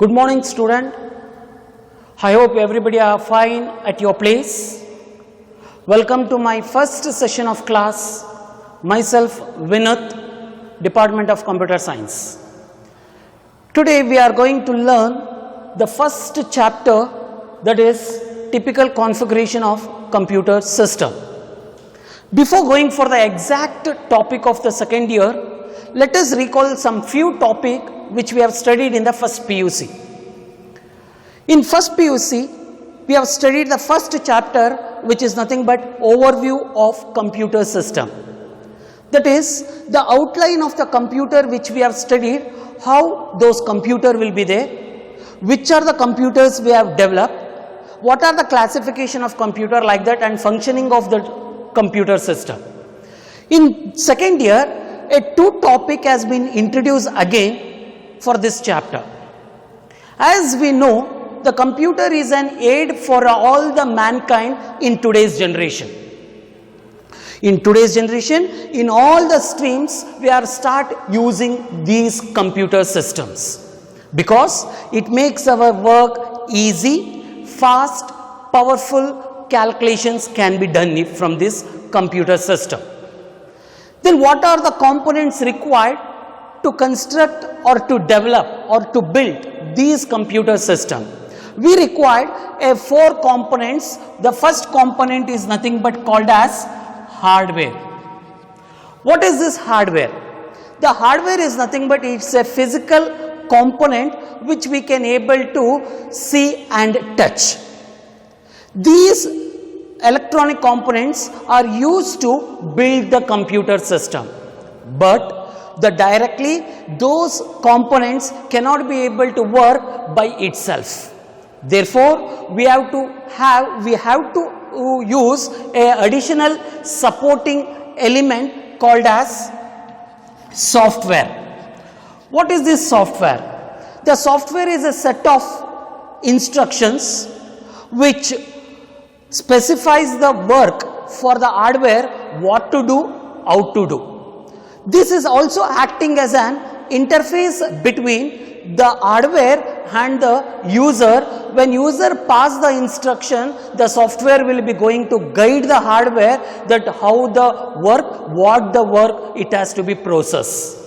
Good morning, student. I hope everybody are fine at your place. Welcome to my first session of class. Myself, Vinod, Department of Computer Science. Today we are going to learn the first chapter, that is typical configuration of computer system. Before going for the exact topic of the second year, let us recall some few topics which we have studied in the first PUC. In first PUC, we have studied the first chapter, which is nothing but overview of computer system. That is the outline of the computer which we have studied, how those computer will be there, which are the computers we have developed, what are the classification of computer like that, and functioning of the computer system. In second year, a two topic has been introduced again for this chapter. As we know, the computer is an aid for all the mankind in today's generation. In today's generation, in all the streams, we are start using these computer systems because it makes our work easy, fast, powerful. Calculations can be done from this computer system. Then what are the components required to construct or to develop or to build these computer system? We required a four components. The first component is nothing but called as hardware. What is this hardware? The hardware is nothing but it's a physical component which we can able to see and touch. These electronic components are used to build the computer system, but directly those components cannot be able to work by itself. Therefore, we have to use a additional supporting element called as software. What is this software? The software is a set of instructions which specifies the work for the hardware, what to do, how to do. This is also acting as an interface between the hardware and the user. When user pass the instruction, the software will be going to guide the hardware that how the work, what the work it has to be processed.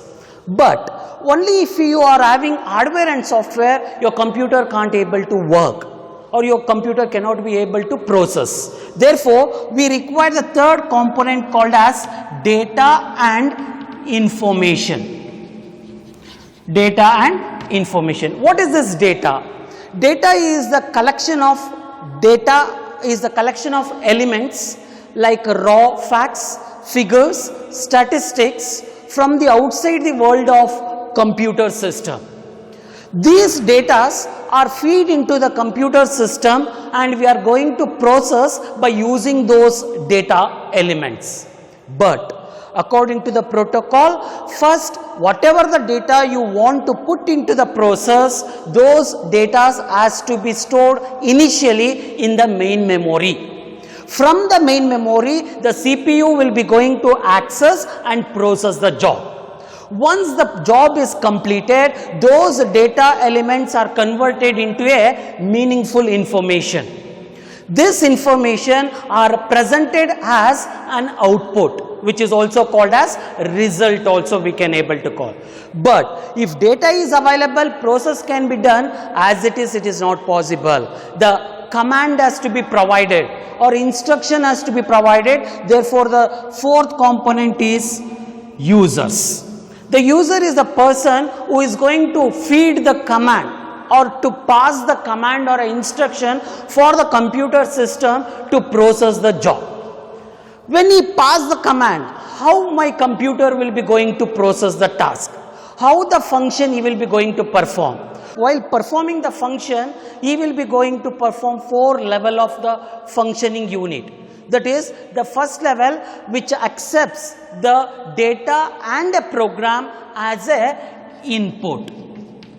But only if you are having hardware and software, your computer can't able to work, or your computer cannot be able to process. Therefore, we require the third component called as data and information. Data and information. What is this data? Data is the collection of elements like raw facts, figures, statistics from the outside the world of computer system. These data are feed into the computer system and we are going to process by using those data elements. But according to the protocol, first whatever the data you want to put into the process, those data has to be stored initially in the main memory. From the main memory, the CPU will be going to access and process the job. Once the job is completed, those data elements are converted into a meaningful information. This information are presented as an output, which is also called as result, also we can able to call. But if data is available, process can be done. As it is not possible. The command has to be provided or instruction has to be provided. Therefore, the fourth component is users. The user is the person who is going to feed the command or to pass the command or instruction for the computer system to process the job. When he pass the command, how my computer will be going to process the task? How the function he will be going to perform? While performing the function, he will be going to perform 4 levels of the functioning unit. That is the first level which accepts the data and a program as a input.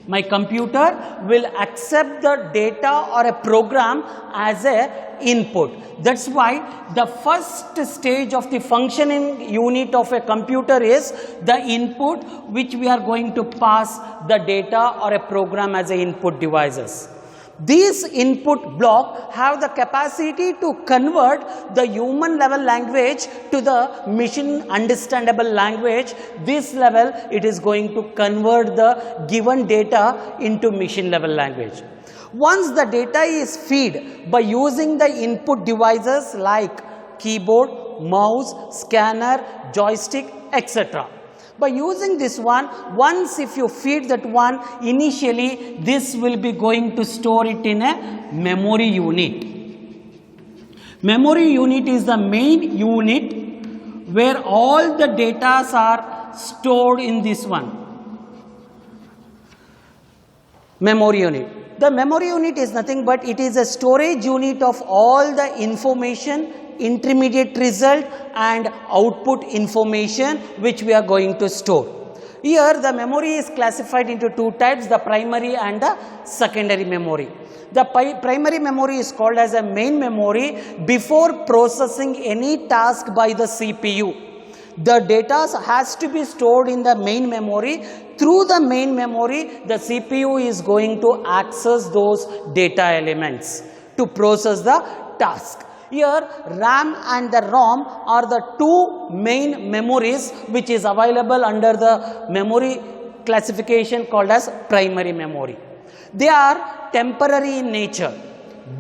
My computer will accept the data or a program as a input. That's why the first stage of the functioning unit of a computer is the input, which we are going to pass the data or a program as a input devices. These input block have the capacity to convert the human level language to the machine understandable language. This level, it is going to convert the given data into machine level language. Once the data is fed by using the input devices like keyboard, mouse, scanner, joystick, etc. By using this one, once if you feed that one, initially this will be going to store it in a memory unit. Memory unit is the main unit where all the data are stored in this one. Memory unit. The memory unit is nothing but it is a storage unit of all the information, intermediate result and output information which we are going to store. Here the memory is classified into two types, the primary and the secondary memory. The primary memory is called as a main memory. Before processing any task by the CPU, the data has to be stored in the main memory. Through the main memory, the CPU is going to access those data elements to process the task. Here RAM and the ROM are the two main memories which is available under the memory classification called as primary memory. They are temporary in nature,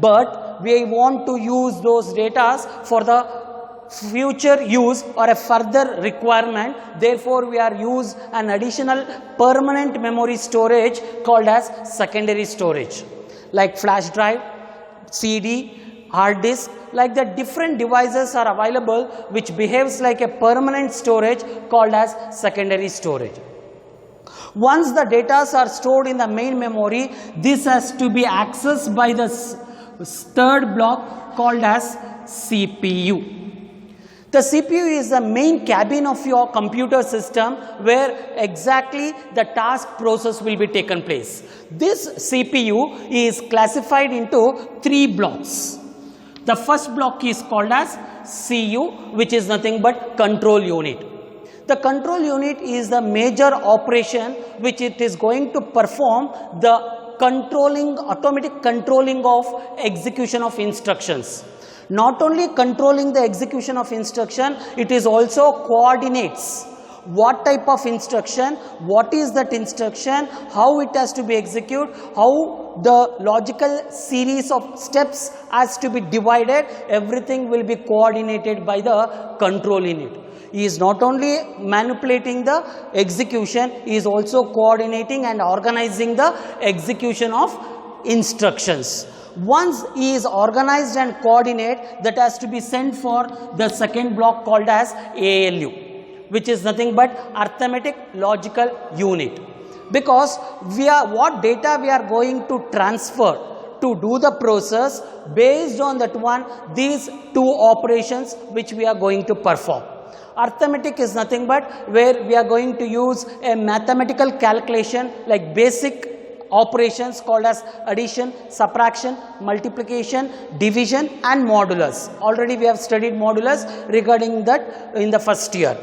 but we want to use those data for the future use or a further requirement. Therefore, we are use an additional permanent memory storage called as secondary storage, like flash drive, CD, hard disk. Like the different devices are available which behaves like a permanent storage called as secondary storage. Once the data are stored in the main memory, this has to be accessed by the third block called as CPU. The CPU is the main cabin of your computer system where exactly the task process will be taken place. This CPU is classified into three blocks. The first block is called as CU, which is nothing but control unit. The control unit is the major operation which it is going to perform the controlling, automatic controlling of execution of instructions. Not only controlling the execution of instruction, it is also coordinates what type of instruction, what is that instruction, how it has to be executed, how the logical series of steps has to be divided. Everything will be coordinated by the control unit. He is not only manipulating the execution, he is also coordinating and organizing the execution of instructions. Once he is organized and coordinate, that has to be sent for the second block called as ALU, which is nothing but arithmetic logical unit. Because what data we are going to transfer to do the process, based on that one, these two operations which we are going to perform. Arithmetic is nothing but where we are going to use a mathematical calculation like basic operations called as addition, subtraction, multiplication, division and modulus. Already we have studied modulus regarding that in the first year.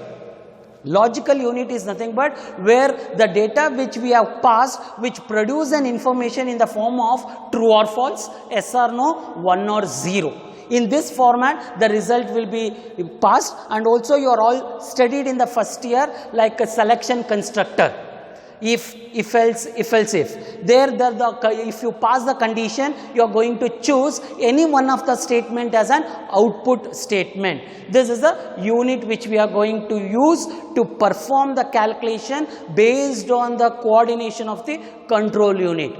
Logical unit is nothing but where the data which we have passed, which produce an information in the form of true or false, yes or no, 1 or 0. In this format, the result will be passed, and also you are all studied in the first year like a selection constructor. If else, if. There, if you pass the condition, you are going to choose any one of the statement as an output statement. This is the unit which we are going to use to perform the calculation based on the coordination of the control unit.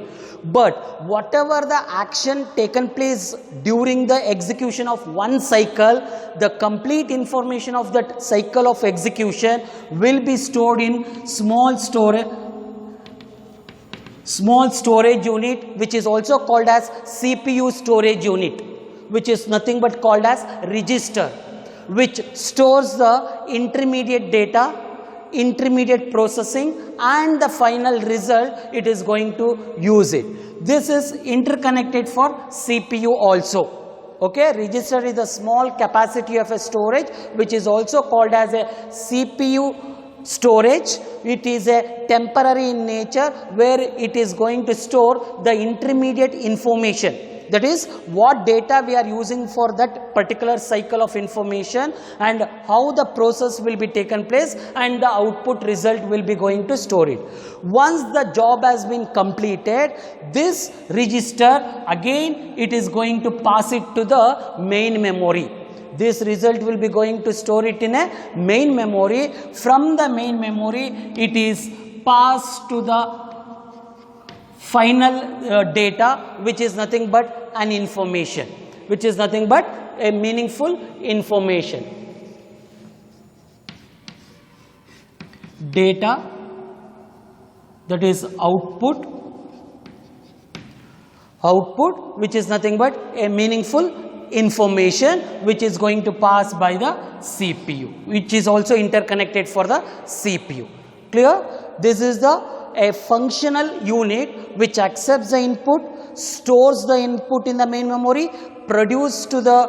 But whatever the action taken place during the execution of one cycle, the complete information of that cycle of execution will be stored in small storage unit, which is also called as CPU storage unit, which is nothing but called as register, which stores the intermediate data, intermediate processing, and the final result it is going to use it. This is interconnected for CPU also. Okay, register is the small capacity of a storage which is also called as a CPU storage. It is a temporary in nature where it is going to store the intermediate information. That is what data we are using for that particular cycle of information and how the process will be taken place, and the output result will be going to store it. Once the job has been completed, this register again it is going to pass it to the main memory. This result will be going to store it in a main memory. From the main memory it is passed to the final data, which is nothing but an information, which is nothing but a meaningful information. Data, that is output, which is nothing but a meaningful information which is going to pass by the CPU, which is also interconnected for the CPU. Clear? This is a functional unit which accepts the input, stores the input in the main memory, produces to the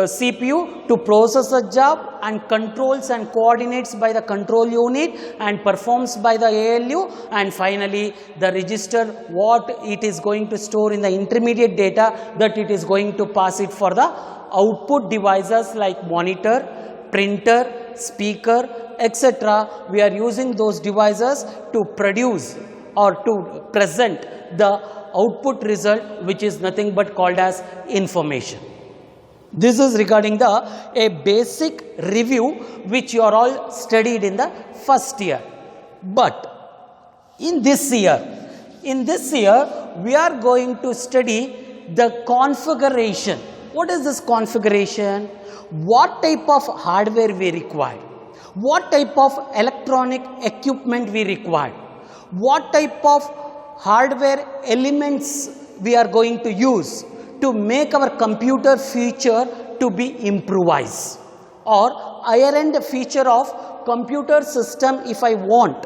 CPU to process the job, and controls and coordinates by the control unit and performs by the ALU, and finally the register what it is going to store in the intermediate data, that it is going to pass it for the output devices like monitor, printer, speaker, etc. We are using those devices to produce or to present the output result, which is nothing but called as information. This is regarding a basic review which you are all studied in the first year. But in this year we are going to study the configuration. What is this configuration? What type of hardware we require? What type of electronic equipment we require? What type of hardware elements we are going to use to make our computer feature to be improvised, or higher end feature of computer system if I want.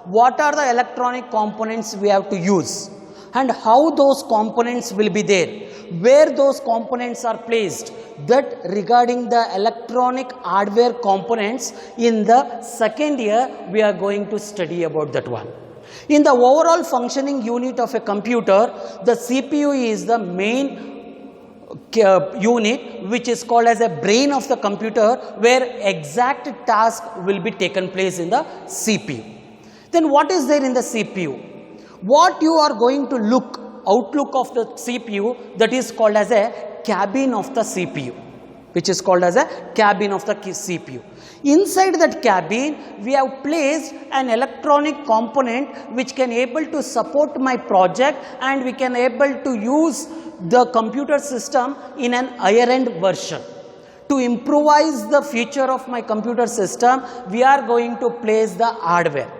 What are the electronic components we have to use, and how those components will be there, where those components are placed. That regarding the electronic hardware components, in the second year we are going to study about that one. In the overall functioning unit of a computer, the CPU is the main unit which is called as a brain of the computer, where exact task will be taken place in the CPU. Then what is there in the CPU? What you are going to outlook of the CPU, that is called as a cabin of the CPU, which is called as a cabin of the CPU. Inside that cabin we have placed an electronic component which can able to support my project, and we can able to use the computer system in an higher end version. To improvise the feature of my computer system, we are going to place the hardware.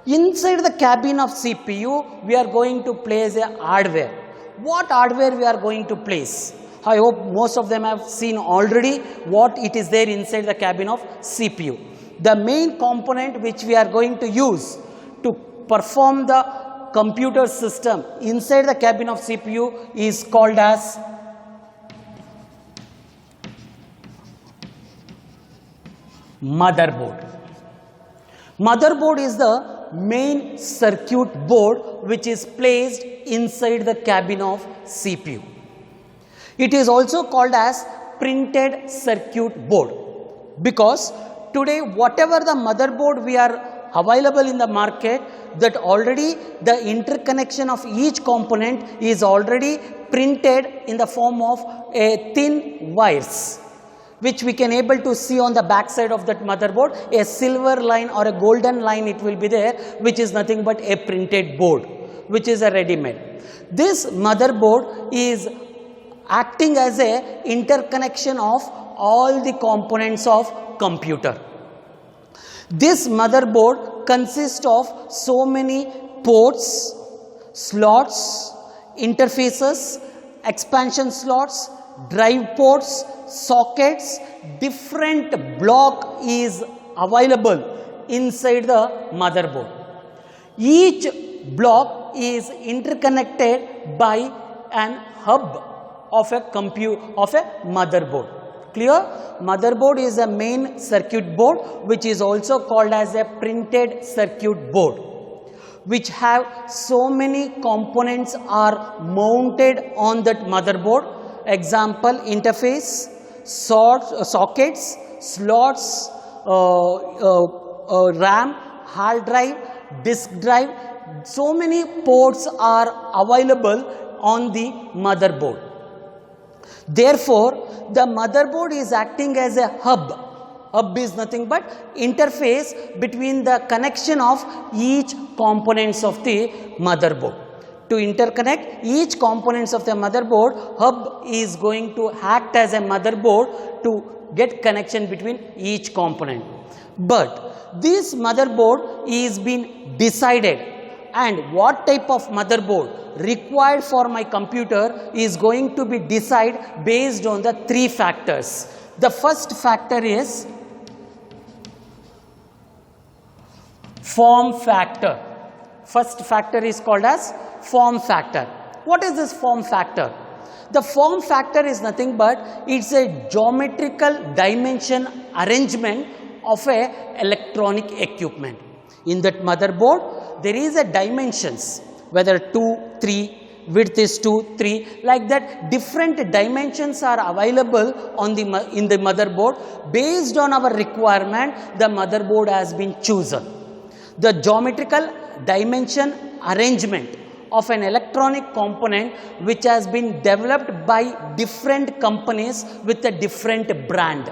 Inside the cabin of CPU, we are going to place a hardware. What hardware we are going to place? I hope most of them have seen already what it is there inside the cabin of CPU. The main component which we are going to use to perform the computer system inside the cabin of CPU is called as motherboard. Motherboard is the main circuit board which is placed inside the cabin of CPU. It is also called as printed circuit board, because today whatever the motherboard we are available in the market, that already the interconnection of each component is already printed in the form of a thin wires, which we can able to see on the back side of that motherboard. A silver line or a golden line it will be there, which is nothing but a printed board, which is a ready-made. This motherboard is acting as a interconnection of all the components of computer. This motherboard consists of so many ports, slots, interfaces, expansion slots, drive ports, sockets. Different block is available inside the motherboard. Each block is interconnected by an hub of a motherboard. Clear? Motherboard is a main circuit board which is also called as a printed circuit board, which have so many components are mounted on that motherboard. Example, interface, sockets, slots, RAM, hard drive, disk drive. So many ports are available on the motherboard. Therefore, the motherboard is acting as a hub. Hub is nothing but interface between the connection of each components of the motherboard. To interconnect each components of the motherboard, hub is going to act as a motherboard to get connection between each component. But this motherboard is been decided, and what type of motherboard required for my computer is going to be decided based on the three factors. The first factor is form factor. First factor is called as form factor. What is this form factor? The form factor is nothing but it's a geometrical dimension arrangement of a electronic equipment. In that motherboard, there is a dimensions, whether 2, 3, width is 2, 3, like that different dimensions are available on in the motherboard. Based on our requirement, the motherboard has been chosen. The geometrical dimension arrangement of an electronic component which has been developed by different companies with a different brand.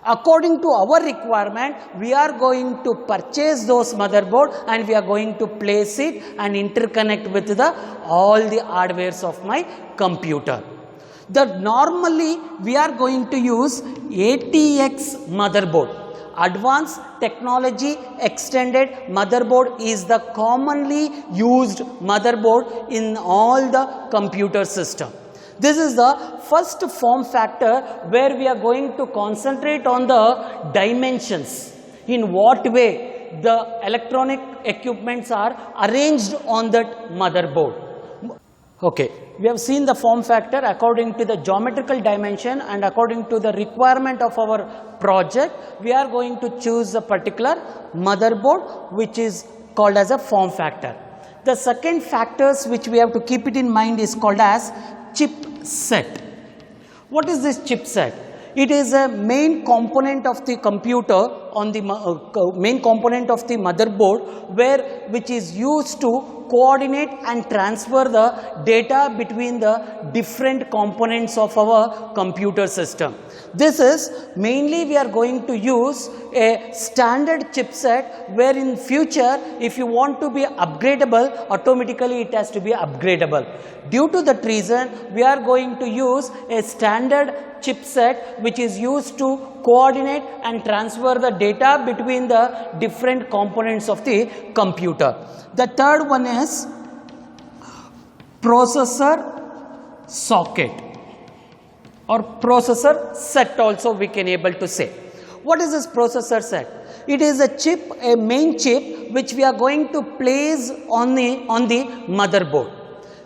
According to our requirement, we are going to purchase those motherboard and we are going to place it and interconnect with all the hardwares of my computer. Normally we are going to use ATX motherboard. Advanced Technology Extended Motherboard is the commonly used motherboard in all the computer system. This is the first form factor where we are going to concentrate on the dimensions, in what way the electronic equipments are arranged on that motherboard. Okay, we have seen the form factor according to the geometrical dimension, and according to the requirement of our project, we are going to choose a particular motherboard which is called as a form factor. The second factors which we have to keep it in mind is called as chipset. What is this chipset? It is a main component of the computer on the main component of the motherboard, which is used to coordinate and transfer the data between the different components of our computer system. This is mainly we are going to use a standard chipset, where in future if you want to be upgradable, automatically it has to be upgradable. Due to that reason, we are going to use a standard chipset which is used to coordinate and transfer the data between the different components of the computer. The third one is processor socket or processor set also we can able to say. What is this processor set? It is a chip, a main chip which we are going to place on the motherboard.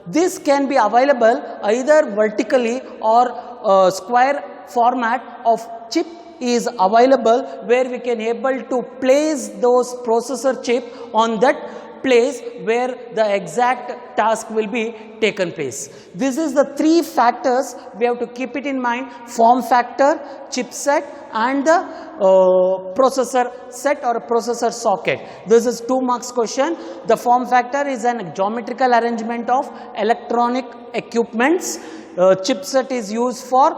This can be available either vertically or square format of chip is available, where we can able to place those processor chip on that place where the exact task will be taken place. This is the three factors we have to keep it in mind: form factor, chipset, and the processor set or processor socket. This is 2 marks question. The form factor is an geometrical arrangement of electronic equipments. Chipset is used for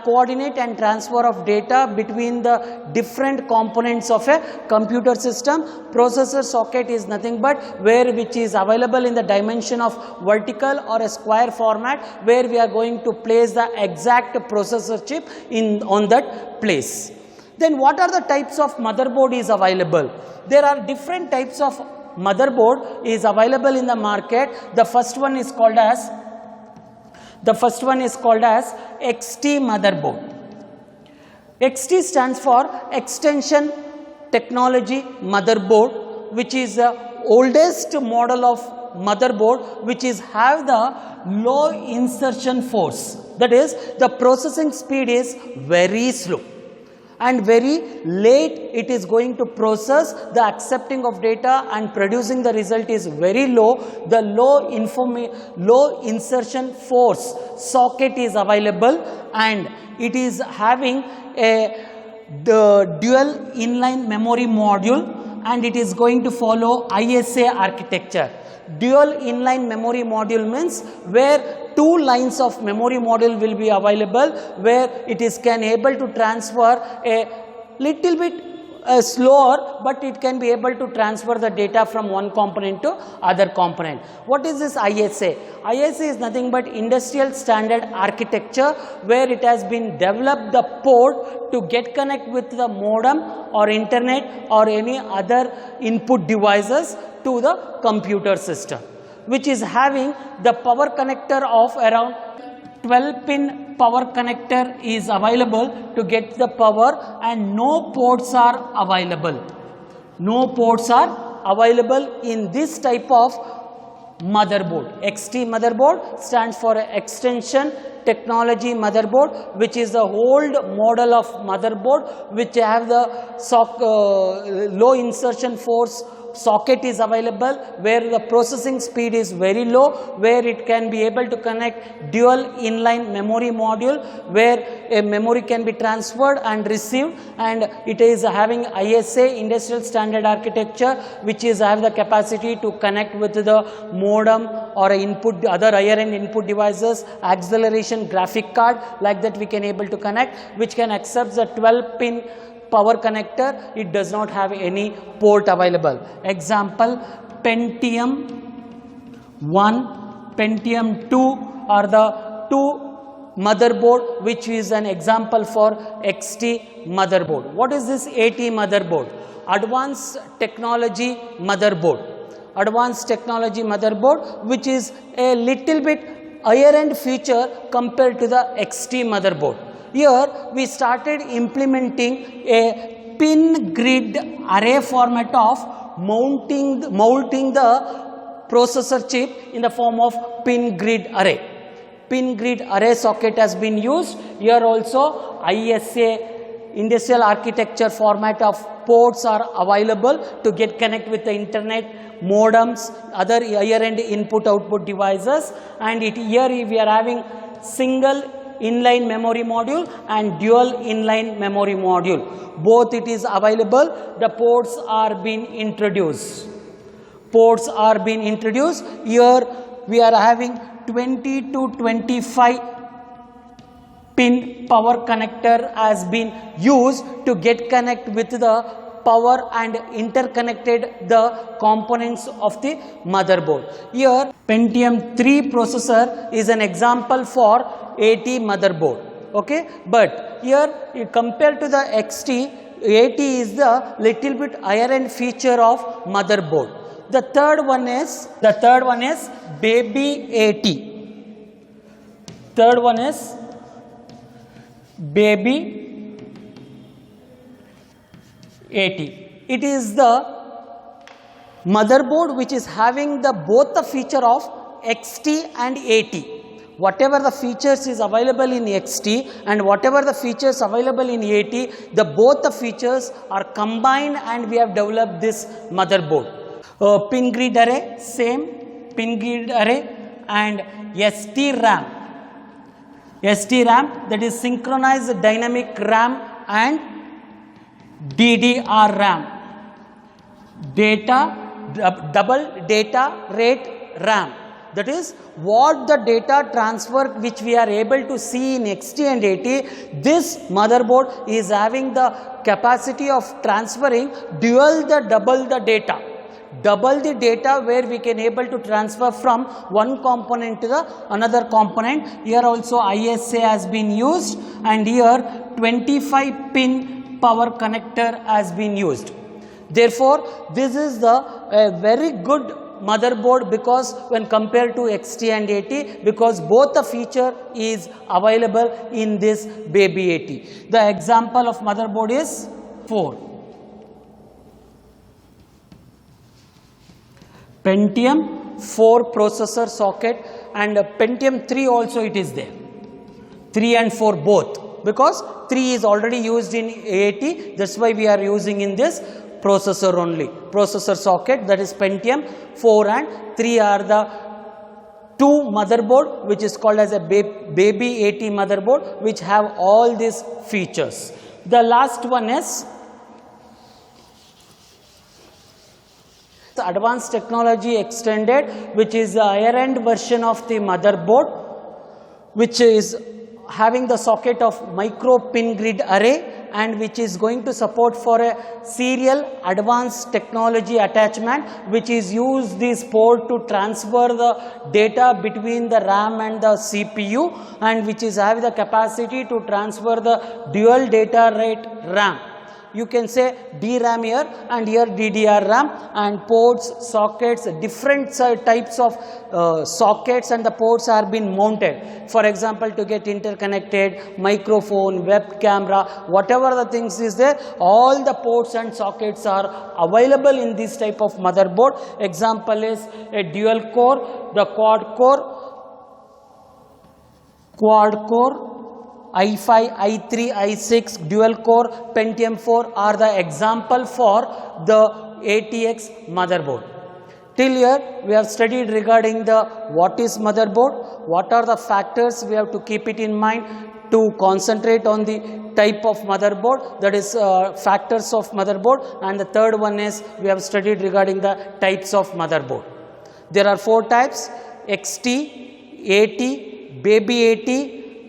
coordinate and transfer of data between the different components of a computer system. Processor socket is nothing but which is available in the dimension of vertical or a square format, where we are going to place the exact processor chip on that place. Then what are the types of motherboard is available? There are different types of motherboard is available in the market. The first one is called as XT motherboard. XT stands for extension technology motherboard, which is the oldest model of motherboard, which is have the low insertion force. That is, the processing speed is very slow and very late it is going to process the accepting of data, and producing the result is very low. The low insertion force socket is available, and it is having the dual inline memory module, and it is going to follow ISA architecture. Dual inline memory module means where two lines of memory module will be available, where it is can able to transfer a little bit slower, but it can be able to transfer the data from one component to other component. What is this ISA? ISA is nothing but industrial standard architecture, where it has been developed the port to get connect with the modem or internet or any other input devices to the computer system, which is having the power connector of around 12-pin power connector is available to get the power, and no ports are available. No ports are available in this type of motherboard. XT motherboard stands for Extension Technology Motherboard, which is the old model of motherboard, which have the low insertion force socket is available, where the processing speed is very low, where it can be able to connect dual inline memory module, where a memory can be transferred and received, and it is having ISA industrial standard architecture, which is have the capacity to connect with the modem or input other higher end input devices, acceleration graphic card, like that we can able to connect, which can accept the 12-pin power connector. It does not have any port available. Example, Pentium 1, Pentium 2 are the two motherboard, which is an example for XT motherboard. What is this AT motherboard? Advanced Technology Motherboard. Advanced Technology Motherboard, which is a little bit higher end feature compared to the XT motherboard. Here we started implementing a pin grid array format of mounting the processor chip in the form of pin grid array. Pin grid array socket has been used. Here also ISA industrial architecture format of ports are available to get connect with the internet, modems, other higher end input output devices, and here we are having single inline memory module and dual inline memory module. Both it is available. The ports are being introduced. Ports are being introduced. Here we are having 20 to 25 pin power connector has been used to get connect with the power and interconnected the components of the motherboard. Here Pentium 3 processor is an example for AT motherboard. Okay, but here compared to the XT, AT is the little bit higher end feature of motherboard. The third one is Baby AT. Third one is Baby AT. It is the motherboard which is having the both the feature of XT and AT. Whatever the features is available in XT and whatever the features available in AT, both the features are combined, and we have developed this motherboard. Pin grid array, same pin grid array, and ST-RAM. ST-RAM, that is synchronized dynamic RAM, and DDR-RAM, double data rate RAM. That is what the data transfer which we are able to see in XT and AT. This motherboard is having the capacity of transferring double the data. Double the data, where we can able to transfer from one component to the another component. Here also ISA has been used, and here 25 pin power connector has been used. Therefore, this is the very good motherboard, because when compared to XT and AT, because both the feature is available in this Baby AT. The example of motherboard is 4. Pentium 4 processor socket, and Pentium 3 also it is there. 3 and 4 both, because 3 is already used in AAT, that's why we are using in this processor only. Processor socket, that is Pentium 4 and 3 are the two motherboard which is called as a baby AT motherboard, which have all these features. The last one is the advanced technology extended, which is the higher end version of the motherboard, which is having the socket of micro pin grid array, and which is going to support for a serial advanced technology attachment, which is used this port to transfer the data between the RAM and the CPU, and which is having the capacity to transfer the dual data rate RAM. You can say DRAM here and here DDR RAM, and ports, sockets, different types of sockets and the ports are been mounted. For example, to get interconnected, microphone, web camera, whatever the things is there, all the ports and sockets are available in this type of motherboard. Example is a dual core, the quad core, i5, i3, i6, dual core, Pentium 4 are the example for the ATX motherboard. Till here we have studied regarding the what is motherboard, what are the factors we have to keep it in mind to concentrate on the type of motherboard, that is factors of motherboard, and the third one is we have studied regarding the types of motherboard. There are 4 types: XT, AT, baby AT,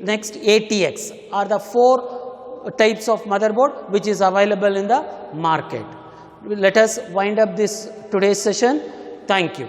next ATX are the 4 types of motherboard which is available in the market. Let us wind up this today's session. Thank you.